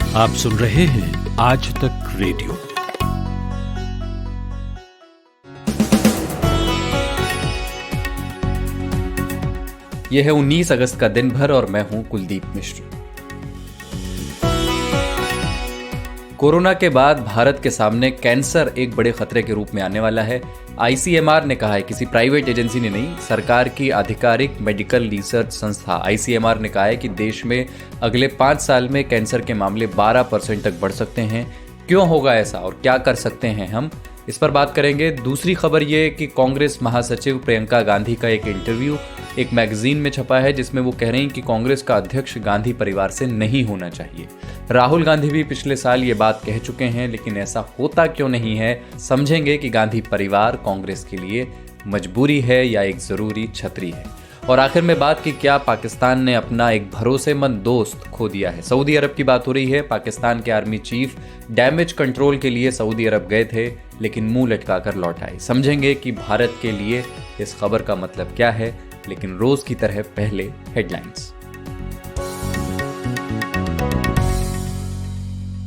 आप सुन रहे हैं आज तक रेडियो। यह है 19 अगस्त का दिन भर और मैं हूं कुलदीप मिश्र। कोरोना के बाद भारत के सामने कैंसर एक बड़े खतरे के रूप में आने वाला है। आईसीएमआर ने कहा है, किसी प्राइवेट एजेंसी ने नहीं, सरकार की आधिकारिक मेडिकल रिसर्च संस्था आईसीएमआर ने कहा है कि देश में अगले 5 साल में कैंसर के मामले 12% तक बढ़ सकते हैं। क्यों होगा ऐसा और क्या कर सकते हैं हम, इस पर बात करेंगे। दूसरी खबर ये कि कांग्रेस महासचिव प्रियंका गांधी का एक इंटरव्यू एक मैगजीन में छपा है जिसमें वो कह रही हैं कि कांग्रेस का अध्यक्ष गांधी परिवार से नहीं होना चाहिए। राहुल गांधी भी पिछले साल ये बात कह चुके हैं, लेकिन ऐसा होता क्यों नहीं है, समझेंगे कि गांधी परिवार कांग्रेस के लिए मजबूरी है या एक जरूरी छतरी है। और आखिर में बात की क्या पाकिस्तान ने अपना एक भरोसेमंद दोस्त खो दिया है। सऊदी अरब की बात हो रही है। पाकिस्तान के आर्मी चीफ डैमेज कंट्रोल के लिए सऊदी अरब गए थे, लेकिन मुंह लटकाकर लौट आए। समझेंगे कि भारत के लिए इस खबर का मतलब क्या है, लेकिन रोज की तरह पहले हेडलाइंस।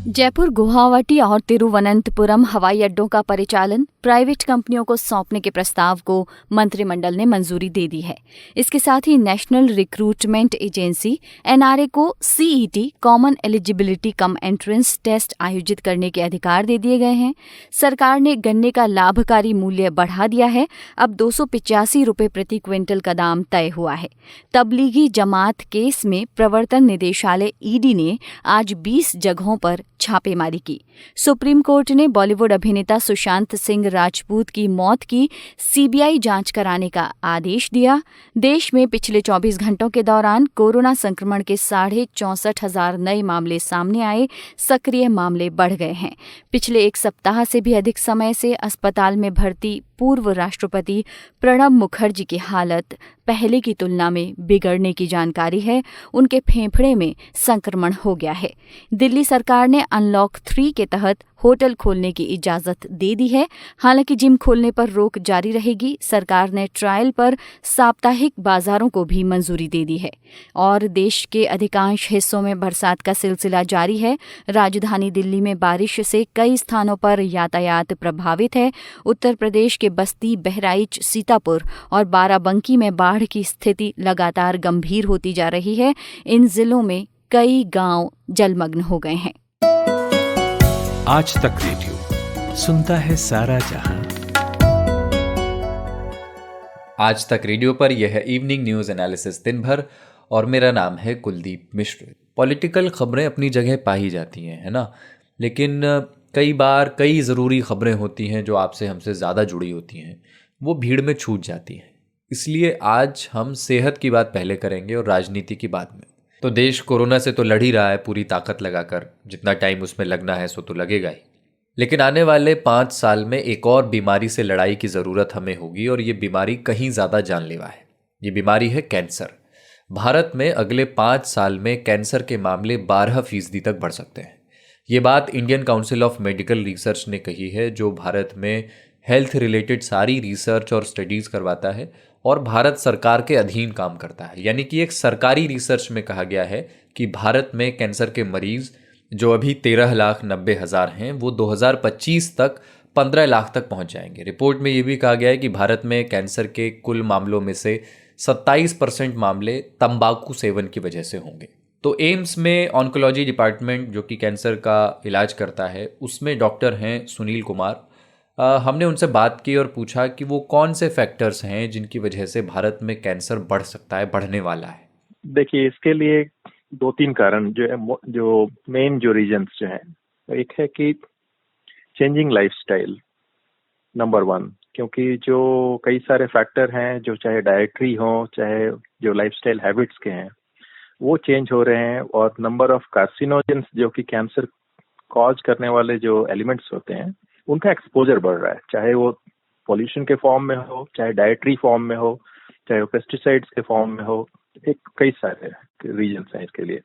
जयपुर, गुवाहाटी और तिरुवनंतपुरम हवाई अड्डों का परिचालन प्राइवेट कंपनियों को सौंपने के प्रस्ताव को मंत्रिमंडल ने मंजूरी दे दी है। इसके साथ ही नेशनल रिक्रूटमेंट एजेंसी एनआरए को CET common eligibility cum entrance test आयोजित करने के अधिकार दे दिए गए हैं। सरकार ने गन्ने का लाभकारी मूल्य बढ़ा दिया है। अब 285 रुपये प्रति क्विंटल का दाम तय हुआ है। तबलीगी जमात केस में प्रवर्तन निदेशालय ईडी ने आज 20 जगहों पर छापेमारी की। सुप्रीम कोर्ट ने बॉलीवुड अभिनेता सुशांत सिंह राजपूत की मौत की सीबीआई जांच कराने का आदेश दिया। देश में पिछले 24 घंटों के दौरान कोरोना संक्रमण के 64,500 नए मामले सामने आए। सक्रिय मामले बढ़ गए हैं। पिछले एक सप्ताह से भी अधिक समय से अस्पताल में भर्ती पूर्व राष्ट्रपति प्रणब मुखर्जी की हालत पहले की तुलना में बिगड़ने की जानकारी है। उनके फेफड़े में संक्रमण हो गया है। दिल्ली सरकार ने अनलॉक 3 के तहत होटल खोलने की इजाजत दे दी है। हालांकि जिम खोलने पर रोक जारी रहेगी। सरकार ने ट्रायल पर साप्ताहिक बाजारों को भी मंजूरी दे दी है। और देश के अधिकांश हिस्सों में बरसात का सिलसिला जारी है। राजधानी दिल्ली में बारिश से कई स्थानों पर यातायात प्रभावित है। उत्तर प्रदेश के बस्ती, बहराइच, सीतापुर और बाराबंकी में बाढ़ की स्थिति लगातार गंभीर होती जा रही है। इन जिलों में कई गांव जलमग्न हो गए हैं। आज तक रेडियो सुनता है सारा जहां। आज तक रेडियो पर यह है इवनिंग न्यूज एनालिसिस दिन भर और मेरा नाम है कुलदीप मिश्र। पॉलिटिकल खबरें अपनी जगह पा ही जाती हैं, है ना, लेकिन कई बार कई ज़रूरी खबरें होती हैं जो आपसे हमसे ज़्यादा जुड़ी होती हैं, वो भीड़ में छूट जाती हैं। इसलिए आज हम सेहत की बात पहले करेंगे और राजनीति की बाद में। तो देश कोरोना से तो लड़ ही रहा है पूरी ताकत लगाकर, जितना टाइम उसमें लगना है सो तो लगेगा ही। लेकिन आने वाले 5 साल में एक और बीमारी से लड़ाई की ज़रूरत हमें होगी और ये बीमारी कहीं ज़्यादा जानलेवा है। ये बीमारी है कैंसर। भारत में अगले 5 साल में कैंसर के मामले 12% तक बढ़ सकते हैं। ये बात Indian council of medical research ने कही है, जो भारत में हेल्थ रिलेटेड सारी रिसर्च और स्टडीज़ करवाता है और भारत सरकार के अधीन काम करता है। यानी कि एक सरकारी रिसर्च में कहा गया है कि भारत में कैंसर के मरीज़ जो अभी 13,90,000 हैं, वो 2025 तक 15 लाख तक पहुंच जाएंगे। रिपोर्ट में ये भी कहा गया है कि भारत में कैंसर के कुल मामलों में से 27% मामले तंबाकू सेवन की वजह से होंगे। तो एम्स में ऑन्कोलॉजी डिपार्टमेंट जो कि कैंसर का इलाज करता है, उसमें डॉक्टर हैं सुनील कुमार। हमने उनसे बात की और पूछा कि वो कौन से फैक्टर्स हैं जिनकी वजह से भारत में कैंसर बढ़ सकता है, बढ़ने वाला है। देखिए, इसके लिए 2-3 कारण जो मेन जो रीजंस जो हैं, एक है कि चेंजिंग लाइफस्टाइल नंबर 1, क्योंकि जो कई सारे फैक्टर हैं जो चाहे डाइटरी हो चाहे जो लाइफस्टाइल हैबिट्स के हैं वो चेंज हो रहे हैं। और नंबर ऑफ कार्सिनोजेंस जो कि कैंसर कॉज करने वाले जो एलिमेंट्स होते हैं उनका एक्सपोजर बढ़ रहा है, चाहे वो पॉल्यूशन के फॉर्म में हो, चाहे डाइटरी फॉर्म में हो, चाहे वो पेस्टिसाइड्स के फॉर्म में हो। एक कई सारे रीजंस हैं इसके लिए।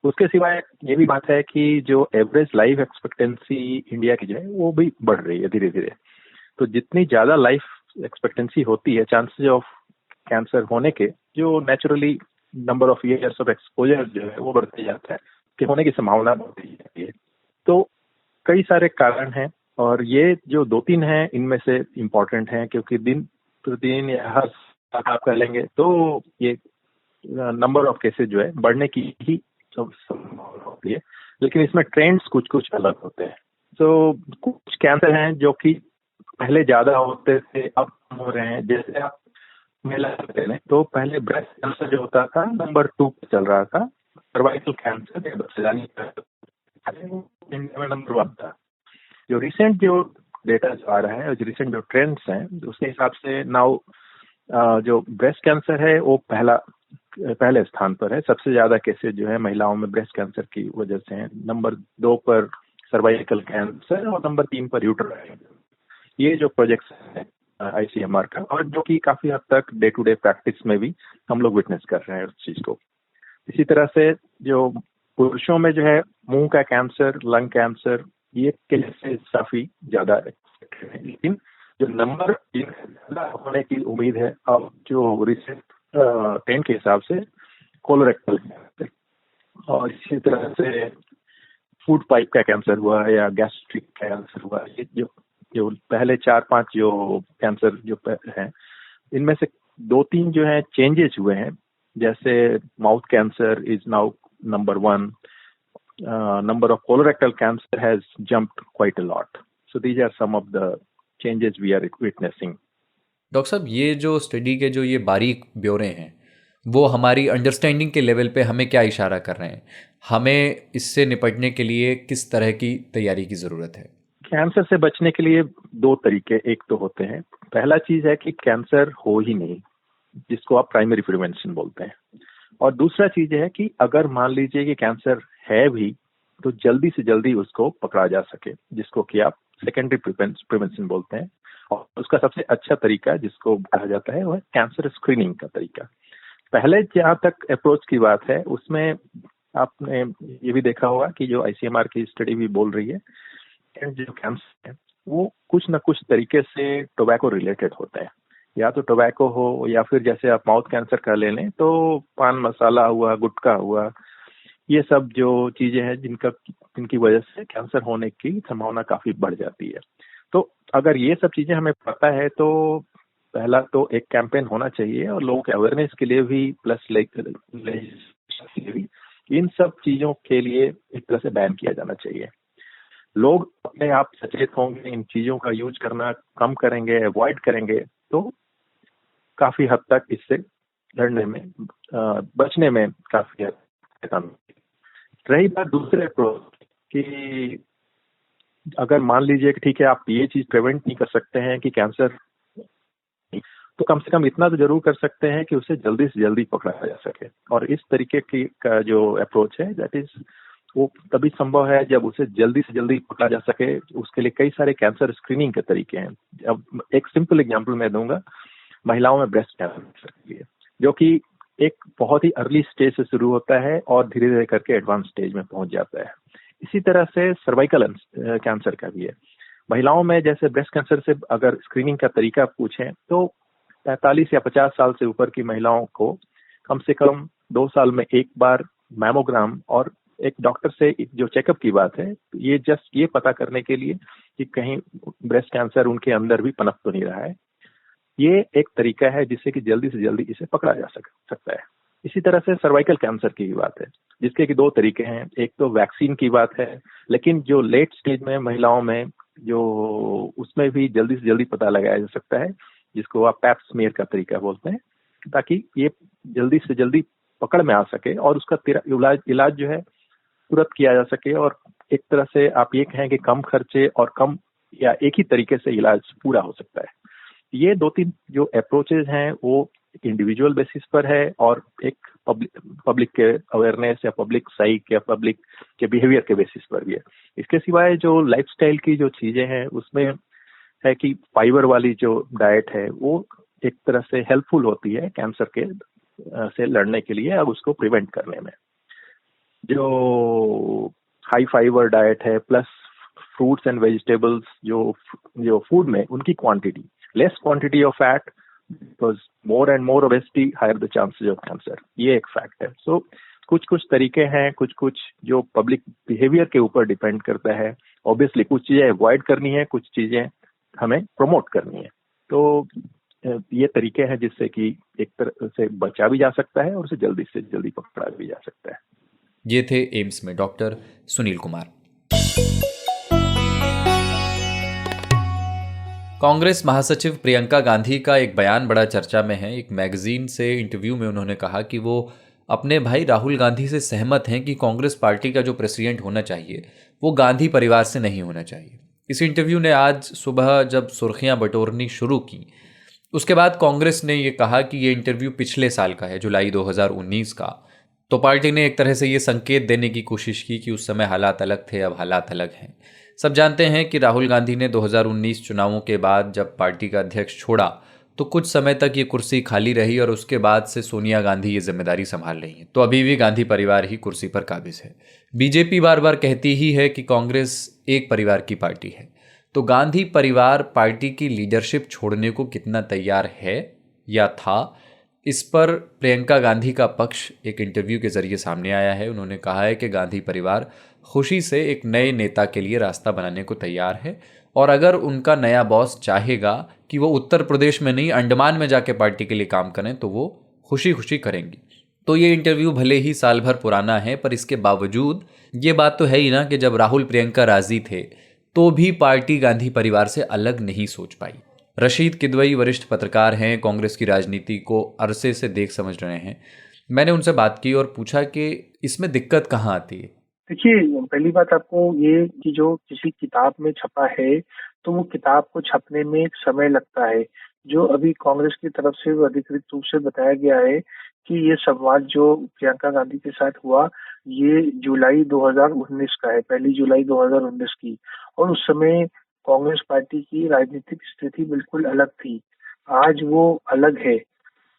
उसके सिवाय ये भी बात है कि जो एवरेज लाइफ एक्सपेक्टेंसी इंडिया की जो है वो भी बढ़ रही है धीरे धीरे। तो जितनी ज्यादा लाइफ एक्सपेक्टेंसी होती है, चांसेस ऑफ कैंसर होने के जो naturally number of years of exposure जो है वो बढ़ते जाता है कि होने की संभावना बढ़ती जाती है। तो कई सारे कारण हैं और ये जो 2-3 हैं इनमें से इम्पोर्टेंट हैं, क्योंकि दिन प्रतिदिन या हर साल आप कर लेंगे तो ये नंबर ऑफ केसेस जो है बढ़ने की ही संभावना होती है, लेकिन इसमें ट्रेंड्स कुछ कुछ अलग होते हैं। तो कुछ कैंसर हैं जो कि पहले ज्यादा होते थे, अब कम हो रहे हैं। जैसे आप महिला लें तो पहले ब्रेस्ट कैंसर जो होता था नंबर 2 पे चल रहा था, सर्वाइकल कैंसर या बच्चेदानी इंडिया में नंबर 1 था। जो रिसेंट जो डेटा आ रहा है और जो रिसेंट जो ट्रेंड्स हैं उसके हिसाब से नाउ जो ब्रेस्ट कैंसर है वो पहले स्थान पर है। सबसे ज्यादा केसेस जो है महिलाओं में ब्रेस्ट कैंसर की वजह से हैं। नंबर 2 पर सर्वाइकल कैंसर और नंबर 3 पर यूट्राइन। ये जो प्रोजेक्शन है ICMR का, और जो कि काफी हद तक डे टू डे प्रैक्टिस में भी हम लोग विटनेस कर रहे हैं उस चीज को। इसी तरह से जो पुरुषों में जो है मुंह का कैंसर, लंग कैंसर, ये केसेस काफी ज्यादा है, लेकिन जो नंबर ज्यादा होने की उम्मीद है अब जो रिसेंट ट्रेंड के हिसाब से कोलोरेक्टल कैंसर, और इसी तरह से फूड पाइप का कैंसर हुआ या गैस्ट्रिक कैंसर हुआ। ये जो पहले 4-5 जो कैंसर जो हैं इनमें से 2-3 जो है चेंजेस हुए हैं। जैसे mouth cancer is now number 1, number of colorectal cancer has jumped quite a lot. So these are some of the changes we are witnessing. Doctor साहब, ये जो स्टडी के जो ये बारीक ब्यौरे हैं वो हमारी अंडरस्टैंडिंग के लेवल पे हमें क्या इशारा कर रहे हैं? हमें इससे निपटने के लिए किस तरह की तैयारी की ज़रूरत है? कैंसर से बचने के लिए 2 तरीके एक तो होते हैं। पहला चीज है कि कैंसर हो ही नहीं, जिसको आप प्राइमरी प्रिवेंशन बोलते हैं। और दूसरा चीज है कि अगर मान लीजिए कि कैंसर है भी तो जल्दी से जल्दी उसको पकड़ा जा सके, जिसको कि आप सेकेंडरी प्रिवेंशन बोलते हैं। और उसका सबसे अच्छा तरीका जिसको कहा जाता है वो है कैंसर स्क्रीनिंग का तरीका। पहले जहाँ तक अप्रोच की बात है उसमें आपने ये भी देखा होगा कि जो ICMR की स्टडी भी बोल रही है जो कैंसर है वो कुछ न कुछ तरीके से टोबैको रिलेटेड होता है। या तो टोबैको हो या फिर जैसे आप माउथ कैंसर का ले लें तो पान मसाला हुआ, गुटखा हुआ, ये सब जो चीजें हैं जिनकी वजह से कैंसर होने की संभावना काफी बढ़ जाती है। तो अगर ये सब चीजें हमें पता है तो पहला तो एक कैंपेन होना चाहिए और लोगों के अवेयरनेस के लिए भी प्लस इन सब चीजों के लिए एक तरह से बैन किया जाना चाहिए। लोग अपने आप सचेत होंगे, इन चीजों का यूज करना कम करेंगे, अवॉइड करेंगे तो काफी हद तक इससे लड़ने में बचने में काफी हद। रही बात दूसरे अप्रोच कि अगर मान लीजिए कि ठीक है आप ये चीज प्रिवेंट नहीं कर सकते हैं कि कैंसर, तो कम से कम इतना तो जरूर कर सकते हैं कि उसे जल्दी से जल्दी पकड़ा जा सके। और इस तरीके की का जो अप्रोच है दैट इज वो तभी संभव है जब उसे जल्दी से जल्दी पकड़ा जा सके। उसके लिए कई सारे कैंसर स्क्रीनिंग के तरीके हैं। अब एक सिंपल एग्जांपल मैं दूंगा महिलाओं में ब्रेस्ट कैंसर के लिए, जो कि एक बहुत ही अर्ली स्टेज से शुरू होता है और धीरे धीरे करके एडवांस स्टेज में पहुंच जाता है। इसी तरह से सर्वाइकल कैंसर का भी है। महिलाओं में जैसे ब्रेस्ट कैंसर से अगर स्क्रीनिंग का तरीका पूछें तो 45 या 50 साल से ऊपर की महिलाओं को कम से कम 2 साल में एक बार मैमोग्राम और एक डॉक्टर से जो चेकअप की बात है, ये जस्ट ये पता करने के लिए कि कहीं ब्रेस्ट कैंसर उनके अंदर भी पनप तो नहीं रहा है, ये एक तरीका है जिससे कि जल्दी से जल्दी इसे पकड़ा जा सकता है। इसी तरह से सर्वाइकल कैंसर की भी बात है, जिसके कि 2 तरीके हैं। एक तो वैक्सीन की बात है, लेकिन जो लेट स्टेज में महिलाओं में जो उसमें भी जल्दी से जल्दी पता लगाया जा सकता है, जिसको आप पैप स्मीयर का तरीका बोलते हैं, ताकि ये जल्दी से जल्दी पकड़ में आ सके और उसका इलाज जो है तुरंत किया जा सके। और एक तरह से आप ये कहें कि कम खर्चे और कम या एक ही तरीके से इलाज पूरा हो सकता है। ये 2-3 जो अप्रोचेज हैं वो इंडिविजुअल बेसिस पर है और एक पब्लिक के अवेयरनेस या पब्लिक साइक या पब्लिक के बिहेवियर के बेसिस पर भी है। इसके सिवाय जो लाइफस्टाइल की जो चीजें हैं उसमें है कि फाइबर वाली जो डाइट है वो एक तरह से हेल्पफुल होती है कैंसर के से लड़ने के लिए और उसको प्रिवेंट करने में। जो हाई फाइबर डाइट है प्लस फ्रूट्स एंड वेजिटेबल्स जो फूड में उनकी quantity, less quantity of fat because more and more obesity higher the chances of cancer, ये एक फैक्ट है। सो कुछ कुछ तरीके हैं, कुछ कुछ जो पब्लिक बिहेवियर के ऊपर डिपेंड करता है। ऑब्वियसली कुछ चीजें अवॉइड करनी है, कुछ चीजें हमें प्रमोट करनी है। तो ये तरीके हैं जिससे कि एक तरह से बचा भी जा सकता है और उसे जल्दी से जल्दी पकड़ा भी जा सकता है। ये थे एम्स में डॉक्टर सुनील कुमार। कांग्रेस महासचिव प्रियंका गांधी का एक बयान बड़ा चर्चा में है। एक मैगजीन से इंटरव्यू में उन्होंने कहा कि वो अपने भाई राहुल गांधी से सहमत हैं कि कांग्रेस पार्टी का जो प्रेसिडेंट होना चाहिए वो गांधी परिवार से नहीं होना चाहिए। इस इंटरव्यू ने आज सुबह जब सुर्खियां बटोरनी शुरू की, उसके बाद कांग्रेस ने ये कहा कि ये इंटरव्यू पिछले साल का है, जुलाई 2019 का। तो पार्टी ने एक तरह से ये संकेत देने की कोशिश की कि उस समय हालात अलग थे, अब हालात अलग हैं। सब जानते हैं कि राहुल गांधी ने 2019 चुनावों के बाद जब पार्टी का अध्यक्ष छोड़ा तो कुछ समय तक ये कुर्सी खाली रही और उसके बाद से सोनिया गांधी ये जिम्मेदारी संभाल रही हैं। तो अभी भी गांधी परिवार ही कुर्सी पर काबिज है। बीजेपी बार बार कहती ही है कि कांग्रेस एक परिवार की पार्टी है। तो गांधी परिवार पार्टी की लीडरशिप छोड़ने को कितना तैयार है या था, इस पर प्रियंका गांधी का पक्ष एक इंटरव्यू के जरिए सामने आया है। उन्होंने कहा है कि गांधी परिवार खुशी से एक नए नेता के लिए रास्ता बनाने को तैयार है और अगर उनका नया बॉस चाहेगा कि वो उत्तर प्रदेश में नहीं अंडमान में जाके पार्टी के लिए काम करें तो वो खुशी खुशी करेंगी। तो ये इंटरव्यू भले ही साल भर पुराना है, पर इसके बावजूद ये बात तो है ही ना कि जब राहुल प्रियंका राजी थे तो भी पार्टी गांधी परिवार से अलग नहीं सोच पाई। रशीद किदवई वरिष्ठ पत्रकार हैं, कांग्रेस की राजनीति को अरसे से देख समझ रहे हैं। मैंने उनसे बात की और पूछा कि इसमें दिक्कत कहाँ आती है। देखिए, पहली बात आपको ये कि जो किसी किताब में छपा है तो वो किताब को छपने में एक समय लगता है। जो अभी कांग्रेस की तरफ से अधिकृत रूप से बताया गया है कि ये संवाद जो प्रियंका गांधी के साथ हुआ ये जुलाई 2019 का है, 1 जुलाई 2019 की। और उस समय कांग्रेस पार्टी की राजनीतिक स्थिति बिल्कुल अलग थी, आज वो अलग है।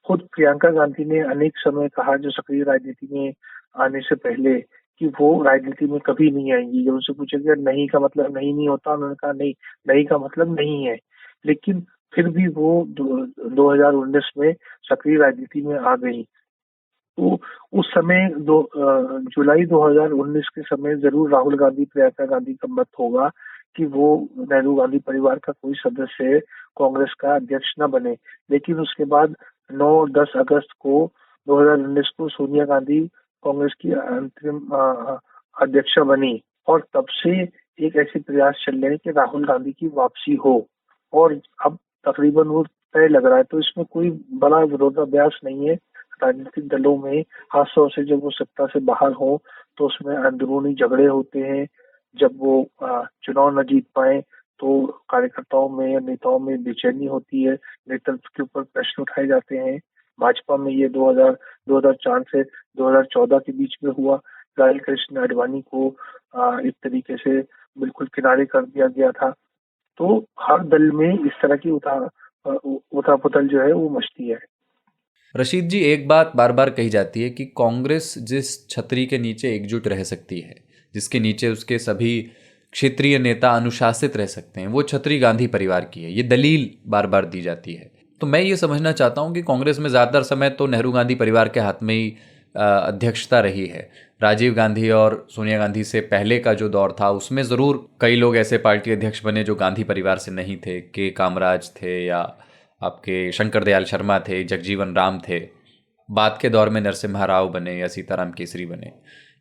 खुद प्रियंका गांधी ने अनेक समय कहा, जो सक्रिय राजनीति में आने से पहले, कि वो राजनीति में कभी नहीं आएंगी। जब उनसे पूछा गया नहीं का मतलब नहीं होता, उन्होंने कहा नहीं का मतलब नहीं है। लेकिन फिर भी वो 2019 में सक्रिय राजनीति में आ गई। तो उस समय जुलाई 2019 के समय जरूर राहुल गांधी प्रियंका गांधी का मत होगा कि वो नेहरू गांधी परिवार का कोई सदस्य कांग्रेस का अध्यक्ष न बने। लेकिन उसके बाद 9-10 अगस्त को 2019 को सोनिया गांधी कांग्रेस की अंतरिम अध्यक्षा बनी और तब से एक ऐसे प्रयास चल रहे हैं कि राहुल गांधी की वापसी हो और अब तकरीबन वो तय लग रहा है। तो इसमें कोई बड़ा विरोधाभास नहीं है। राजनीतिक दलों में खासतौर से जब वो सत्ता से बाहर हो तो उसमें अंदरूनी झगड़े होते हैं। जब वो चुनाव न जीत पाए तो कार्यकर्ताओं में या नेताओं में बेचैनी होती है, नेतृत्व के ऊपर प्रश्न उठाए जाते हैं। भाजपा में ये 2004 से 2014 के बीच में हुआ। लाल कृष्ण आडवाणी को एक तरीके से बिल्कुल किनारे कर दिया गया था। तो हर दल में इस तरह की उथल-पुथल जो है वो मचती है। रशीद जी, एक बात बार बार कही जाती है कि कांग्रेस जिस छतरी के नीचे एकजुट रह सकती है, जिसके नीचे उसके सभी क्षेत्रीय नेता अनुशासित रह सकते हैं, वो छतरी गांधी परिवार की है। ये दलील बार बार दी जाती है। तो मैं ये समझना चाहता हूँ कि कांग्रेस में ज़्यादातर समय तो नेहरू गांधी परिवार के हाथ में ही अध्यक्षता रही है। राजीव गांधी और सोनिया गांधी से पहले का जो दौर था उसमें ज़रूर कई लोग ऐसे पार्टी अध्यक्ष बने जो गांधी परिवार से नहीं थे। के कामराज थे या आपके शंकर दयाल शर्मा थे, जगजीवन राम थे। बाद के दौर में नरसिम्हा राव बने या सीताराम केसरी बने।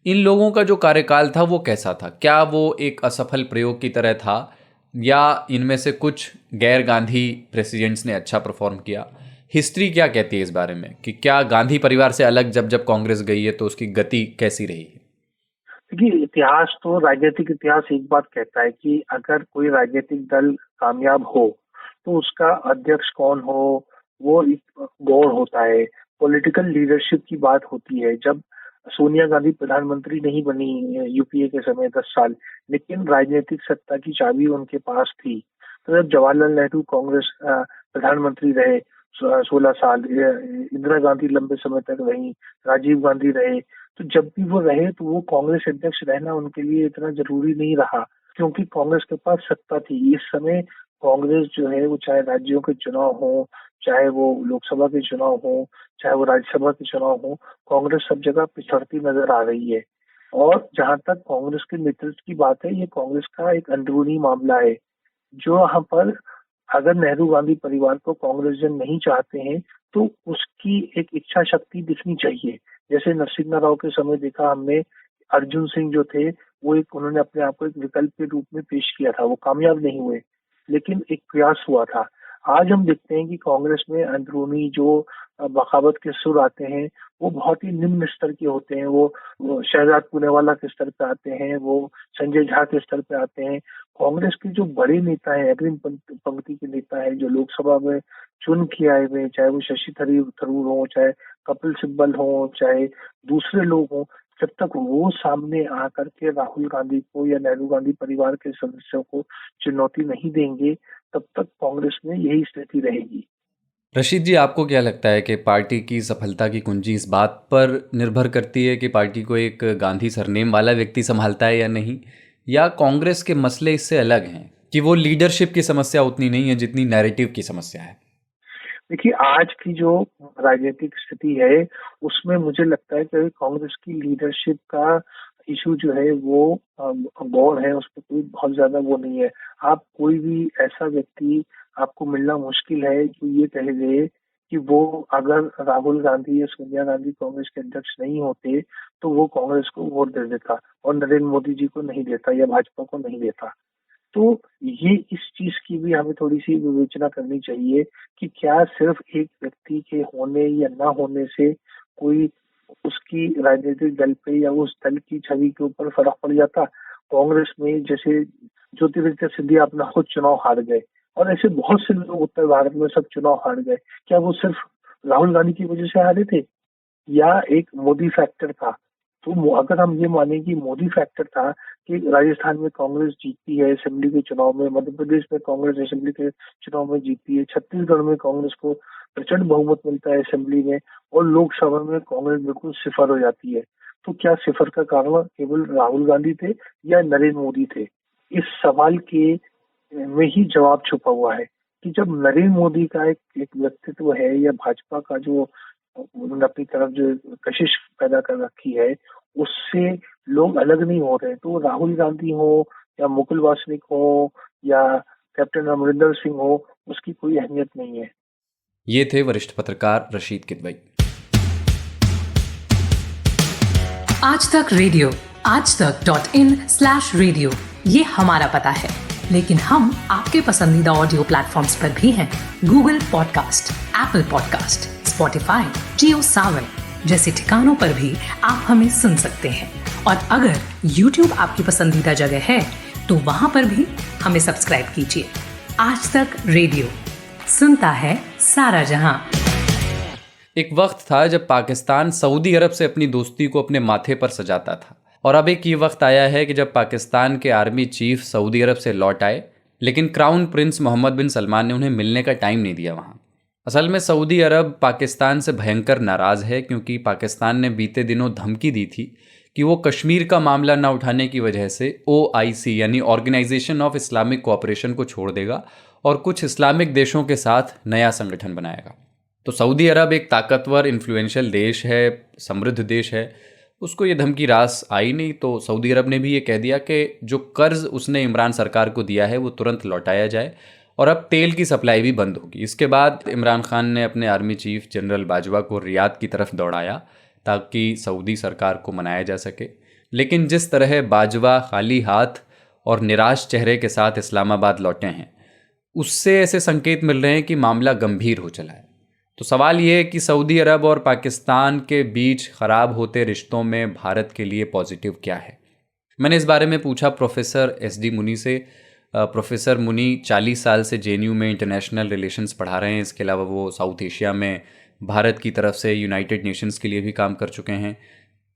इन लोगों का जो कार्यकाल था वो कैसा था? क्या वो एक असफल प्रयोग की तरह था या इनमें से कुछ गैर गांधी प्रेसिडेंट्स ने अच्छा परफॉर्म किया? हिस्ट्री क्या कहती है इस बारे में कि क्या गांधी परिवार से अलग जब कांग्रेस गई है तो उसकी गति कैसी रही है? देखिए, इतिहास तो राजनीतिक इतिहास एक बात कहता है कि अगर कोई राजनीतिक दल कामयाब हो तो उसका अध्यक्ष कौन हो वो एक गौर होता है। पॉलिटिकल लीडरशिप की बात होती है। जब सोनिया गांधी प्रधानमंत्री नहीं बनी यूपीए के समय 10 साल, लेकिन राजनीतिक सत्ता की चाबी उनके पास थी। तो जब जवाहरलाल नेहरू कांग्रेस प्रधानमंत्री रहे 16 साल, इंदिरा गांधी लंबे समय तक रही, राजीव गांधी रहे, तो जब भी वो रहे तो वो कांग्रेस अध्यक्ष रहना उनके लिए इतना जरूरी नहीं रहा क्योंकि कांग्रेस के पास सत्ता थी। इस समय कांग्रेस जो है वो चाहे राज्यों के चुनाव हो चाहे वो लोकसभा के चुनाव हो, चाहे वो राज्यसभा के चुनाव हो, कांग्रेस सब जगह पिछड़ती नजर आ रही है। और जहां तक कांग्रेस के नेतृत्व की बात है, ये कांग्रेस का एक अंदरूनी मामला है, जो यहाँ पर अगर नेहरू गांधी परिवार को कांग्रेस जन नहीं चाहते हैं तो उसकी एक इच्छा शक्ति दिखनी चाहिए। जैसे नरसिम्हा राव के समय देखा हमने, अर्जुन सिंह जो थे वो एक, उन्होंने अपने आप को एक विकल्प के रूप में पेश किया था, वो कामयाब नहीं हुए लेकिन एक प्रयास हुआ था। आज हम देखते हैं कि कांग्रेस में अंदरूनी जो बगावत के सुर आते हैं वो बहुत ही निम्न स्तर के होते हैं। वो शहजाद पूनेवाला के स्तर पे आते हैं, वो संजय झा के स्तर पे आते हैं। कांग्रेस के जो बड़े नेता हैं, अग्रिम पंक्ति के नेता हैं, जो लोकसभा में चुन के आए हुए, चाहे वो शशि थरूर हो, चाहे कपिल सिब्बल हो, चाहे दूसरे लोग हों, जब तक वो सामने आकर के राहुल गांधी को या नेहरू गांधी परिवार के सदस्यों को चुनौती नहीं देंगे, तब तक कांग्रेस में यही स्थिति रहेगी। रशीद जी, आपको क्या लगता है कि पार्टी की सफलता की कुंजी इस बात पर निर्भर करती है कि पार्टी को एक गांधी सरनेम वाला व्यक्ति संभालता है या नहीं, या कांग्रेस के मसले इससे अलग हैं कि वो लीडरशिप की समस्या उतनी नहीं है जितनी नैरेटिव की समस्या है? देखिए, आज की जो राजनीतिक स्थिति है उसमें मुझे लगता है कि कांग्रेस की लीडरशिप का इशू जो है वो गौर है, उस पर कोई बहुत ज्यादा वो नहीं है। आप कोई भी ऐसा व्यक्ति आपको मिलना मुश्किल है जो ये कह दे कि वो अगर राहुल गांधी या सोनिया गांधी कांग्रेस के अध्यक्ष नहीं होते तो वो कांग्रेस को वोट दे देता और नरेंद्र मोदी जी को नहीं देता या भाजपा को नहीं देता। तो ये इस चीज की भी हमें थोड़ी सी विवेचना करनी चाहिए कि क्या सिर्फ एक व्यक्ति के होने या ना होने से कोई उसकी राजनीतिक दल पे या उस दल की छवि के ऊपर फर्क पड़ जाता। कांग्रेस में जैसे ज्योतिरादित्य सिंधिया अपना खुद चुनाव हार गए और ऐसे बहुत से लोग उत्तर भारत में सब चुनाव हार गए, क्या वो सिर्फ राहुल गांधी की वजह से हारे थे या एक मोदी फैक्टर था? तो अगर हम ये माने कि मोदी फैक्टर था कि राजस्थान में कांग्रेस जीतती है असेंबली के चुनाव में, मध्य प्रदेश में कांग्रेस असेंबली के चुनाव में जीतती है, छत्तीसगढ़ में कांग्रेस को प्रचंड बहुमत मिलता है असेंबली में, और लोकसभा में कांग्रेस बिल्कुल सिफर हो जाती है, तो क्या सिफर का कारण केवल राहुल गांधी थे या नरेंद्र मोदी थे? इस सवाल के में ही जवाब छुपा हुआ है कि जब नरेंद्र मोदी का एक व्यक्तित्व है या भाजपा का जो उन्होंने अपनी तरफ जो कशिश पैदा कर रखी है उससे लोग अलग नहीं हो रहे, तो राहुल गांधी हो या मुकुल वासनिक हो या कैप्टन अमरिंदर सिंह हो, उसकी कोई अहमियत नहीं है। ये थे वरिष्ठ पत्रकार रशीद किदवई। आज तक रेडियो, आजतक.in/रेडियो, ये हमारा पता है, लेकिन हम आपके पसंदीदा ऑडियो प्लेटफॉर्म्स पर भी हैं। Google podcast, Apple podcast, Spotify, Jio Saavn जैसे ठिकानों पर भी आप हमें सुन सकते हैं। और अगर YouTube आपकी पसंदीदा जगह है तो वहां पर भी हमें सब्सक्राइब कीजिए। आज तक रेडियो, सुनता है सारा जहां। एक वक्त था जब पाकिस्तान सऊदी अरब से अपनी दोस्ती को अपने माथे पर सजाता था, और अब एक ये वक्त आया है कि जब पाकिस्तान के आर्मी चीफ सऊदी अरब से लौट आए, लेकिन क्राउन प्रिंस मोहम्मद बिन सलमान ने उन्हें मिलने का टाइम नहीं दिया वहाँ। असल में सऊदी अरब पाकिस्तान से भयंकर नाराज़ है, क्योंकि पाकिस्तान ने बीते दिनों धमकी दी थी कि वो कश्मीर का मामला न उठाने की वजह से OIC यानी ऑर्गेनाइजेशन ऑफ इस्लामिक कोऑपरेशन को छोड़ देगा और कुछ इस्लामिक देशों के साथ नया संगठन बनाएगा। तो सऊदी अरब एक ताकतवर इन्फ्लुएंशियल देश है, समृद्ध देश है, उसको ये धमकी रास आई नहीं, तो सऊदी अरब ने भी ये कह दिया कि जो कर्ज उसने इमरान सरकार को दिया है वो तुरंत लौटाया जाए, और अब तेल की सप्लाई भी बंद होगी। इसके बाद इमरान खान ने अपने आर्मी चीफ जनरल बाजवा को रियाद की तरफ दौड़ाया ताकि सऊदी सरकार को मनाया जा सके, लेकिन जिस तरह बाजवा खाली हाथ और निराश चेहरे के साथ इस्लामाबाद लौटे हैं, उससे ऐसे संकेत मिल रहे हैं कि मामला गंभीर हो चला है। तो सवाल ये है कि सऊदी अरब और पाकिस्तान के बीच ख़राब होते रिश्तों में भारत के लिए पॉजिटिव क्या है। मैंने इस बारे में पूछा प्रोफेसर SD मुनी से। प्रोफेसर मुनी 40 साल से JNU में इंटरनेशनल रिलेशंस पढ़ा रहे हैं। इसके अलावा वो साउथ एशिया में भारत की तरफ से यूनाइटेड नेशंस के लिए भी काम कर चुके हैं।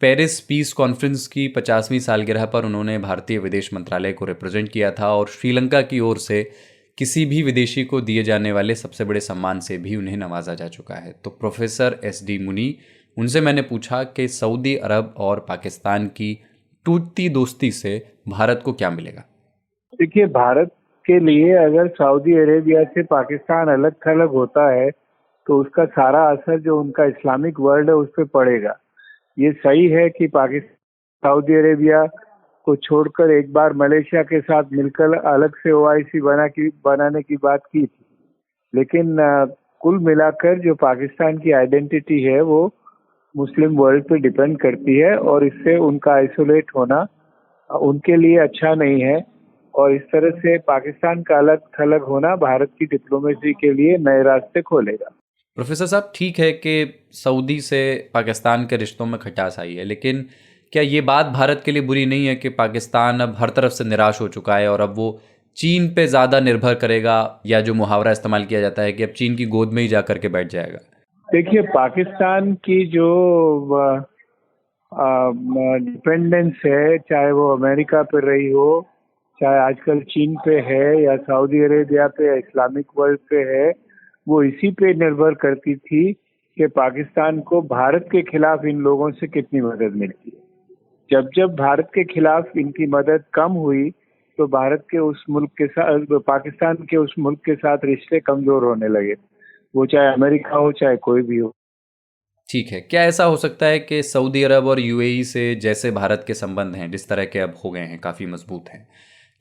पेरिस पीस कॉन्फ्रेंस की 50वीं सालगिरह पर उन्होंने भारतीय विदेश मंत्रालय को रिप्रेजेंट किया था, और श्रीलंका की ओर से किसी भी विदेशी को दिए जाने वाले सबसे बड़े सम्मान से भी उन्हें नवाजा जा चुका है। तो प्रोफेसर SD मुनी, उनसे मैंने पूछा कि सऊदी अरब और पाकिस्तान की टूटती दोस्ती से भारत को क्या मिलेगा। देखिए, भारत के लिए अगर सऊदी अरेबिया से पाकिस्तान अलग थलग होता है तो उसका सारा असर जो उनका इस्लामिक वर्ल्ड है उस पर पड़ेगा। ये सही है कि पाकिस्तान सऊदी अरेबिया को छोड़कर एक बार मलेशिया के साथ मिलकर अलग से OIC बनाने की बात की थी, लेकिन कुल मिलाकर जो पाकिस्तान की आइडेंटिटी है वो मुस्लिम वर्ल्ड पे डिपेंड करती है और इससे उनका आइसोलेट होना उनके लिए अच्छा नहीं है। और इस तरह से पाकिस्तान का अलग थलग होना भारत की डिप्लोमेसी के लिए नए रास्ते खोलेगा। प्रोफेसर साहब, ठीक है कि सऊदी से पाकिस्तान के रिश्तों में खटास आई है, लेकिन क्या ये बात भारत के लिए बुरी नहीं है कि पाकिस्तान अब हर तरफ से निराश हो चुका है और अब वो चीन पे ज़्यादा निर्भर करेगा, या जो मुहावरा इस्तेमाल किया जाता है कि अब चीन की गोद में ही जा करके बैठ जाएगा? देखिए, पाकिस्तान की जो डिपेंडेंस है, चाहे वो अमेरिका पे रही हो, चाहे आजकल चीन पे है या सऊदी अरेबिया पे या इस्लामिक वर्ल्ड पे है, वो इसी पे निर्भर करती थी कि पाकिस्तान को भारत के खिलाफ इन लोगों से कितनी मदद मिलती है। जब जब भारत के खिलाफ इनकी मदद कम हुई तो भारत के उस मुल्क के साथ, पाकिस्तान के उस मुल्क के साथ रिश्ते कमजोर होने लगे, वो चाहे अमेरिका हो चाहे कोई भी हो। ठीक है, क्या ऐसा हो सकता है कि सऊदी अरब और UAE से जैसे भारत के संबंध हैं, जिस तरह के अब हो गए हैं, काफ़ी मजबूत हैं,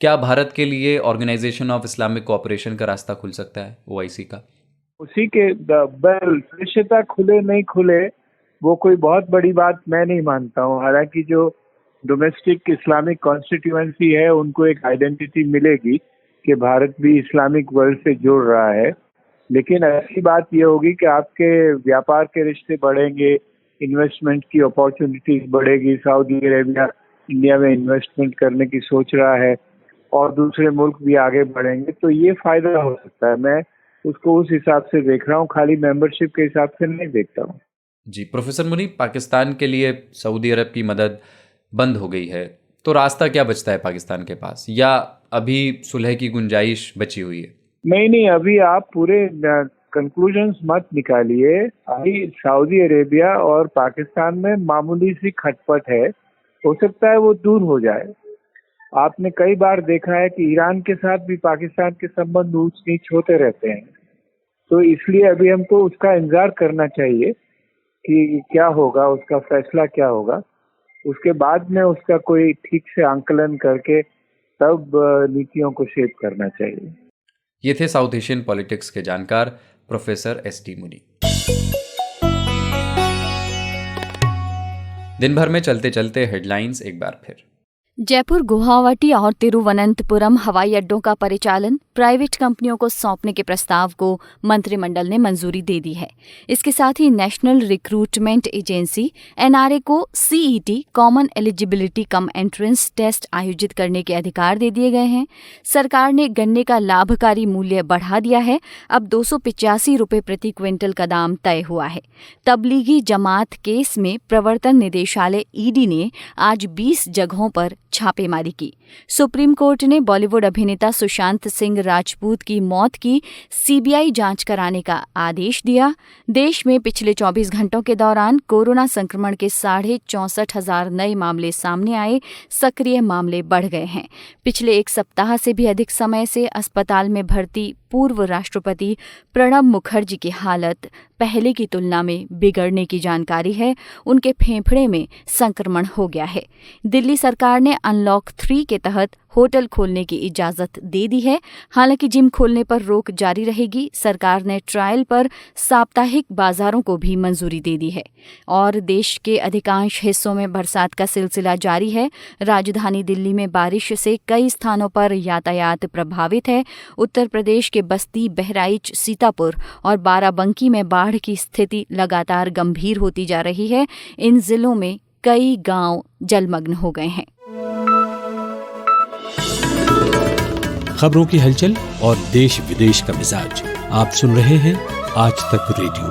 क्या भारत के लिए ऑर्गेनाइजेशन ऑफ इस्लामिक कोऑपरेशन का रास्ता खुल सकता है, OIC का? उसी के सदस्यता खुले नहीं खुले वो कोई बहुत बड़ी बात मैं नहीं मानता हूँ। हालांकि जो डोमेस्टिक इस्लामिक कॉन्स्टिट्यूएंसी है उनको एक आइडेंटिटी मिलेगी कि भारत भी इस्लामिक वर्ल्ड से जुड़ रहा है, लेकिन ऐसी बात ये होगी कि आपके व्यापार के रिश्ते बढ़ेंगे, इन्वेस्टमेंट की अपॉर्चुनिटीज बढ़ेगी। सऊदी अरेबिया इंडिया में इन्वेस्टमेंट करने की सोच रहा है और दूसरे मुल्क भी आगे बढ़ेंगे, तो ये फायदा हो सकता है। मैं उसको उस हिसाब से देख रहा हूँ, खाली मेंबरशिप के हिसाब से नहीं देखता हूँ। जी प्रोफेसर मुनीब, पाकिस्तान के लिए सऊदी अरब की मदद बंद हो गई है, तो रास्ता क्या बचता है पाकिस्तान के पास, या अभी सुलह की गुंजाइश बची हुई है? नहीं, अभी आप पूरे कंक्लूजन्स मत निकालिए। अभी सऊदी अरेबिया और पाकिस्तान में मामूली सी खटपट है, हो सकता है वो दूर हो जाए। आपने कई बार देखा है कि ईरान के साथ भी पाकिस्तान के संबंध ऊंच नीच होते रहते हैं, तो इसलिए अभी हमको उसका इंतजार करना चाहिए कि क्या होगा, उसका फैसला क्या होगा। उसके बाद में उसका कोई ठीक से आंकलन करके तब नीतियों को शेप करना चाहिए। ये थे साउथ एशियन पॉलिटिक्स के जानकार प्रोफेसर SD मुनीब। दिन भर में चलते चलते हेडलाइंस एक बार फिर। जयपुर, गुवाहाटी और तिरुवनंतपुरम हवाई अड्डों का परिचालन प्राइवेट कंपनियों को सौंपने के प्रस्ताव को मंत्रिमंडल ने मंजूरी दे दी है। इसके साथ ही नेशनल रिक्रूटमेंट एजेंसी NRA को CET common eligibility cum entrance test आयोजित करने के अधिकार दे दिए गए हैं। सरकार ने गन्ने का लाभकारी मूल्य बढ़ा दिया है, अब 285 रुपये प्रति क्विंटल का दाम तय हुआ है। तबलीगी जमात केस में प्रवर्तन निदेशालय ED ने आज 20 जगहों पर छापेमारी की। सुप्रीम कोर्ट ने बॉलीवुड अभिनेता सुशांत सिंह राजपूत की मौत की CBI जांच कराने का आदेश दिया। देश में पिछले 24 घंटों के दौरान कोरोना संक्रमण के 64,500 नए मामले सामने आए, सक्रिय मामले बढ़ गए हैं। पिछले एक सप्ताह से भी अधिक समय से अस्पताल में भर्ती पूर्व राष्ट्रपति प्रणब मुखर्जी की हालत पहले की तुलना में बिगड़ने की जानकारी है। उनके फेफड़े में संक्रमण हो गया है। दिल्ली सरकार ने अनलॉक 3 के तहत होटल खोलने की इजाजत दे दी है। हालांकि जिम खोलने पर रोक जारी रहेगी। सरकार ने ट्रायल पर साप्ताहिक बाजारों को भी मंजूरी दे दी है। और देश के अधिकांश हिस्सों में बरसात का सिलसिला जारी है। राजधानी दिल्ली में बारिश से कई स्थानों पर यातायात प्रभावित है। उत्तर प्रदेश के बस्ती, बहराइच, सीतापुर और बाराबंकी में बाढ़ की स्थिति लगातार गंभीर होती जा रही है। इन जिलों में कई गांव जलमग्न हो गए हैं। खबरों की हलचल और देश विदेश का मिजाज आप सुन रहे हैं आज तक रेडियो।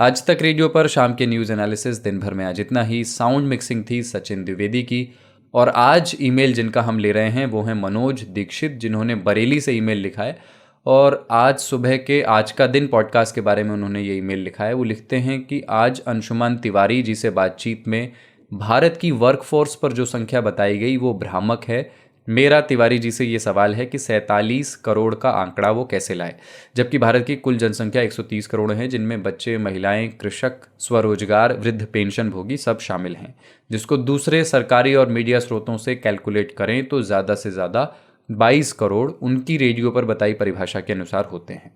आज तक रेडियो पर शाम के न्यूज़ एनालिसिस दिन भर में आज इतना ही। साउंड मिक्सिंग थी सचिन द्विवेदी की। और आज ईमेल जिनका हम ले रहे हैं वो हैं मनोज दीक्षित, जिन्होंने बरेली से ईमेल लिखा है। और आज सुबह के आज का दिन पॉडकास्ट के बारे में उन्होंने ये ईमेल लिखा है। वो लिखते हैं कि आज अंशुमान तिवारी जी से बातचीत में भारत की वर्कफोर्स पर जो संख्या बताई गई वो भ्रामक है, मेरा तिवारी जी से ये सवाल है कि 47 करोड़ का आंकड़ा वो कैसे लाए, जबकि भारत की कुल जनसंख्या 130 करोड़ है, जिनमें बच्चे, महिलाएं, कृषक, स्वरोजगार, वृद्ध पेंशन भोगी सब शामिल हैं, जिसको दूसरे सरकारी और मीडिया स्रोतों से कैलकुलेट करें तो ज़्यादा से ज़्यादा 22 करोड़ उनकी रेडियो पर बताई परिभाषा के अनुसार होते हैं।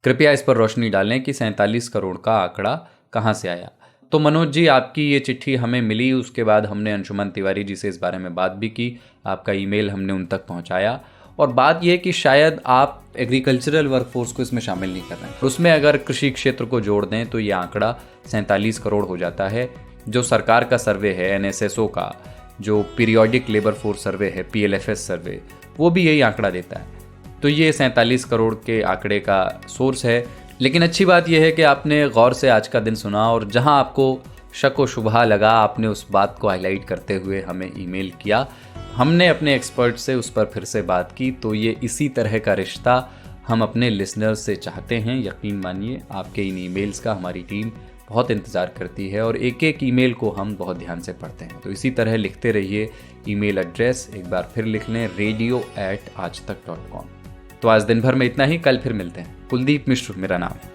कृपया इस पर रोशनी डालें कि 47 करोड़ का आंकड़ा कहाँ से आया। तो मनोज जी, आपकी ये चिट्ठी हमें मिली, उसके बाद हमने अंशुमन तिवारी जी से इस बारे में बात भी की, आपका ईमेल हमने उन तक पहुंचाया, और बात यह कि शायद आप एग्रीकल्चरल वर्कफोर्स को इसमें शामिल नहीं कर रहे हैं। उसमें अगर कृषि क्षेत्र को जोड़ दें तो ये आंकड़ा 47 करोड़ हो जाता है। जो सरकार का सर्वे है NSSO का, जो पीरियोडिक लेबर फोर्स सर्वे है PLFS सर्वे, वो भी यही आंकड़ा देता है। तो ये 47 करोड़ के आंकड़े का सोर्स है। लेकिन अच्छी बात यह है कि आपने गौर से आज का दिन सुना, और जहां आपको शक व शुबहा लगा आपने उस बात को हाईलाइट करते हुए हमें ईमेल किया। हमने अपने एक्सपर्ट से उस पर फिर से बात की। तो ये इसी तरह का रिश्ता हम अपने लिसनर्स से चाहते हैं। यकीन मानिए, आपके इन ईमेल्स का हमारी टीम बहुत इंतज़ार करती है और एक एक ईमेल को हम बहुत ध्यान से पढ़ते हैं। तो इसी तरह लिखते रहिए। ईमेल एड्रेस एक बार फिर लिख लें, radio@aajtak.com। तो आज दिन भर में इतना ही, कल फिर मिलते हैं। कुलदीप मिश्र मेरा नाम है।